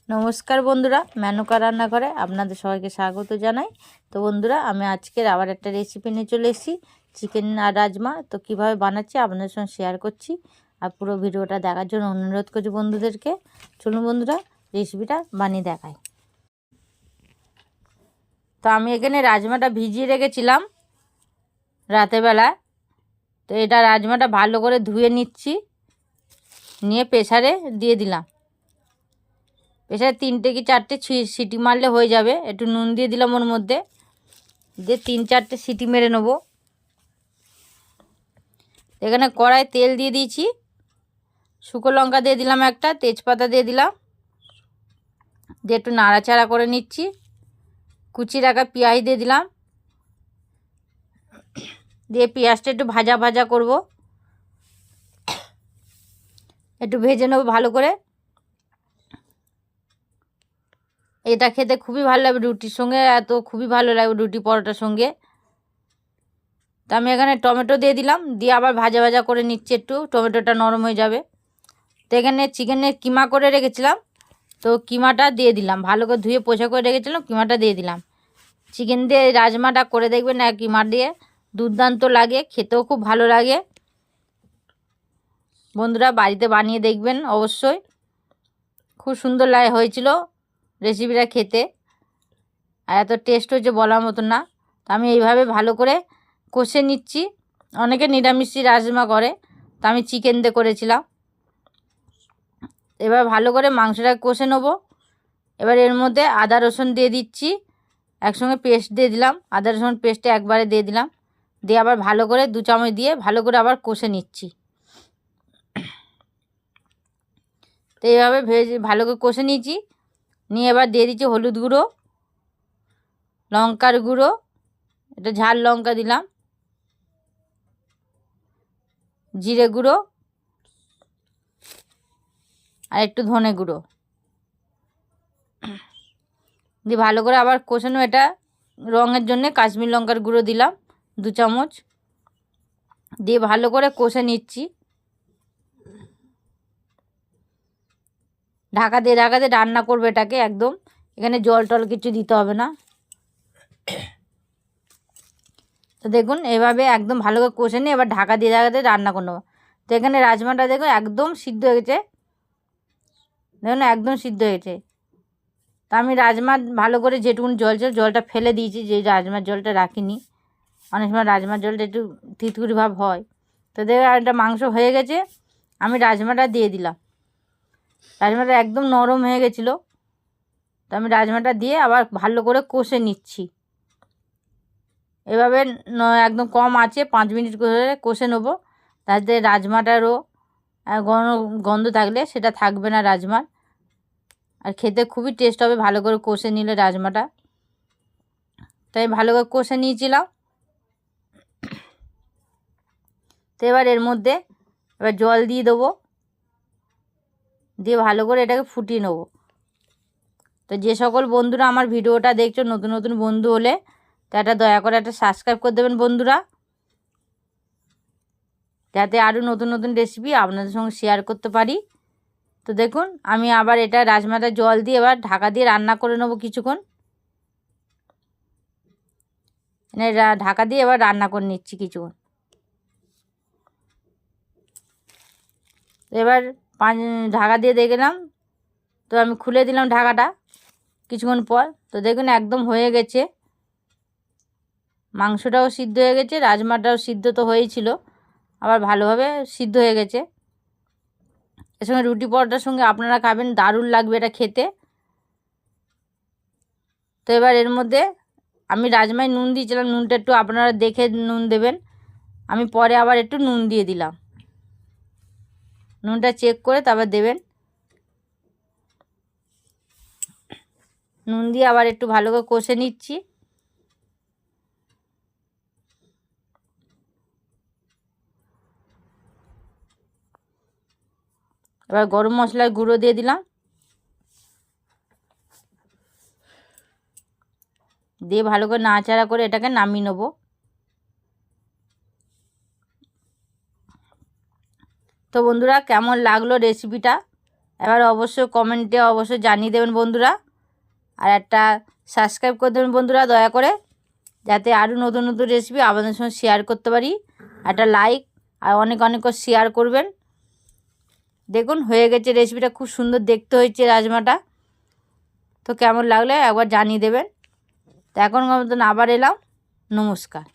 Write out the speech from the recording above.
নমস্কার বন্ধুরা, মেনকা রান্নাঘরে আপনাদের সবাইকে স্বাগত জানাই। তো বন্ধুরা, আমি আজকের আবার একটা রেসিপি নিয়ে চলে এসেছি, চিকেন আর রাজমা। তো কীভাবে বানাচ্ছি আপনাদের সঙ্গে শেয়ার করছি, আর পুরো ভিডিওটা দেখার জন্য অনুরোধ করছি বন্ধুদেরকে। চলুন বন্ধুরা, রেসিপিটা বানিয়ে দেখাই। তো আমি এখানে রাজমাটা ভিজিয়ে রেখেছিলাম রাতেরবেলা। তো এটা রাজমাটা ভালো করে ধুয়ে নিচ্ছি, নিয়ে প্রেসারে দিয়ে দিলাম। প্রেসারে 3টে কি 4টে সিটি মারলে হয়ে যাবে। একটু নুন দিয়ে দিলাম ওর মধ্যে, দিয়ে 3-4টে সিটি মেরে নেবো। এখানে কড়ায় তেল দিয়ে দিয়েছি, শুকনো লঙ্কা দিয়ে দিলাম একটা, তেজপাতা দিয়ে দিলাম, দিয়ে একটু নাড়াচাড়া করে নিচ্ছি। কুচি রাখা পেঁয়াজ দিয়ে দিলাম, দিয়ে পেঁয়াজটা একটু ভাজা ভাজা করব, একটু ভেজে নেবো ভালো করে। এটা খেতে খুবই ভালো লাগবে রুটির সঙ্গে, এত খুবই ভালো লাগবে রুটি পরোটার সঙ্গে। তো আমি এখানে টমেটো দিয়ে দিলাম, দিয়ে আবার ভাজা ভাজা করে নিচ্ছি, একটু টমেটোটা নরম হয়ে যাবে। তো এখানে চিকেনের কিমা করে রেখেছিলাম, তো কিমাটা দিয়ে দিলাম, ভালো করে ধুয়ে পোছা করে রেখেছিলাম, কিমাটা দিয়ে দিলাম। চিকেন দিয়ে রাজমাটা করে দেখবেন, আর কিমা দিয়ে দুর্দান্ত লাগে, খেতেও খুব ভালো লাগে। বন্ধুরা বাড়িতে বানিয়ে দেখবেন অবশ্যই, খুব সুন্দর হয়েছিল রেসিপিটা খেতে, আর এত টেস্ট হয়েছে বলার মতো না। তো আমি এইভাবে ভালো করে কষে নিচ্ছি। অনেকে নিরামিষি রাজমা করে, তো আমি চিকেন দিয়ে করেছিলাম। এবার ভালো করে মাংসটা কষে নেবো। এবার এর মধ্যে আদা রসুন দিয়ে দিচ্ছি, একসঙ্গে পেস্ট দিয়ে দিলাম, আদা রসুন পেস্টে একবারে দিয়ে দিলাম, দিয়ে আবার ভালো করে 2 চামচ দিয়ে ভালো করে আবার কষে নিচ্ছি। তো এইভাবে ভালো করে কষে নিয়েছি, নিয়ে এবার দিয়ে দিচ্ছি হলুদ গুঁড়ো, লঙ্কার গুঁড়ো, এটা ঝাল লঙ্কা দিলাম, জিরে গুঁড়ো, আর একটু ধনে গুঁড়ো দিয়ে ভালো করে আবার কষানো। এটা রঙের জন্যে কাশ্মীর লঙ্কার গুঁড়ো দিলাম 2 চামচ, দিয়ে ভালো করে কষে নিচ্ছি। ঢাকা দিয়ে রান্না করবে এটাকে একদম, এখানে জল টল কিছু দিতে হবে না। তো দেখুন এভাবে একদম ভালো করে কষে নিয়ে এবার ঢাকা দিয়ে রান্না করে নেবো। তো এখানে রাজমাটা দেখুন একদম সিদ্ধ হয়ে গেছে, দেখুন একদম সিদ্ধ হয়েছে। তা আমি রাজমা ভালো করে যেটুকুন জল ছিল জলটা ফেলে দিয়েছি, যে রাজমার জলটা রাখিনি। অনেক সময় রাজমার জলটা একটু তিতকুড়ি ভাব হয়। তো দেখে একটা মাংস হয়ে গেছে, আমি রাজমাটা দিয়ে দিলাম। রাজমাটা একদম নরম হয়ে গেছিলো, তো আমি রাজমাটা দিয়ে আবার ভালো করে কষে নিচ্ছি। এভাবে একদম কম আছে 5 মিনিট করে কষে নেবো, তাতে রাজমাটারও গন্ধ থাকলে সেটা থাকবে না রাজমার, আর খেতে খুবই টেস্ট হবে ভালো করে কষে নিলে রাজমাটা। তাই ভালো করে কষে নিয়েছিলাম। তো এবার এর মধ্যে এবার জল দিয়ে দেবো, দিয়ে ভালো করে এটাকে ফুটিয়ে নেবো। তো যে সকল বন্ধুরা আমার ভিডিওটা দেখছো, নতুন নতুন বন্ধু হলে তো এটা দয়া করে একটা সাবস্ক্রাইব করে দেবেন বন্ধুরা, যাতে আরও নতুন নতুন রেসিপি আপনাদের সঙ্গে শেয়ার করতে পারি। তো দেখুন আমি আবার এটা রাজমাটা জল দিয়ে এবার ঢাকা দিয়ে রান্না করে নেবো কিছুক্ষণ। ঢাকা দিয়ে এবার রান্না করে নিচ্ছি কিছুক্ষণ। এবার ঢাকা দিয়ে দেখলাম, তো আমি খুলে দিলাম ঢাকাটা কিছুক্ষণ পর। তো দেখুন একদম হয়ে গেছে, মাংসটাও সিদ্ধ হয়ে গেছে, রাজমাটাও সিদ্ধ তো হয়েছিল, আবার ভালোভাবে সিদ্ধ হয়ে গেছে। এর সঙ্গে রুটি পরোটার সঙ্গে আপনারা খাবেন, দারুণ লাগবে এটা খেতে। তো এবার এর মধ্যে আমি রাজমায় নুন দিয়েছিলাম, নুনটা একটু আপনারা দেখে নুন দেবেন, আমি পরে আবার একটু নুন দিয়ে দিলাম, নুনটা চেক করে তারপর দেবেন। নুন দিয়ে আবার একটু ভালো করে কষে নিচ্ছি। এবার গরম মশলার গুঁড়ো দিয়ে দিলাম, দিয়ে ভালো করে নাড়াচাড়া করে এটাকে নামিয়ে নেবো। তো বন্ধুরা কেমন লাগলো রেসিপিটা এবার অবশ্যই কমেন্টে অবশ্যই জানিয়ে দেবেন বন্ধুরা, আর একটা সাবস্ক্রাইব করে দেবেন বন্ধুরা দয়া করে, যাতে আরও নতুন নতুন রেসিপি আপনাদের সঙ্গে শেয়ার করতে পারি। একটা লাইক আর অনেক অনেক করে শেয়ার করবেন। দেখুন হয়ে গেছে রেসিপিটা, খুব সুন্দর দেখতে হয়েছে রাজমাটা। তো কেমন লাগলে একবার জানিয়ে দেবেন। তো এখন মতন আবার এলাম, নমস্কার।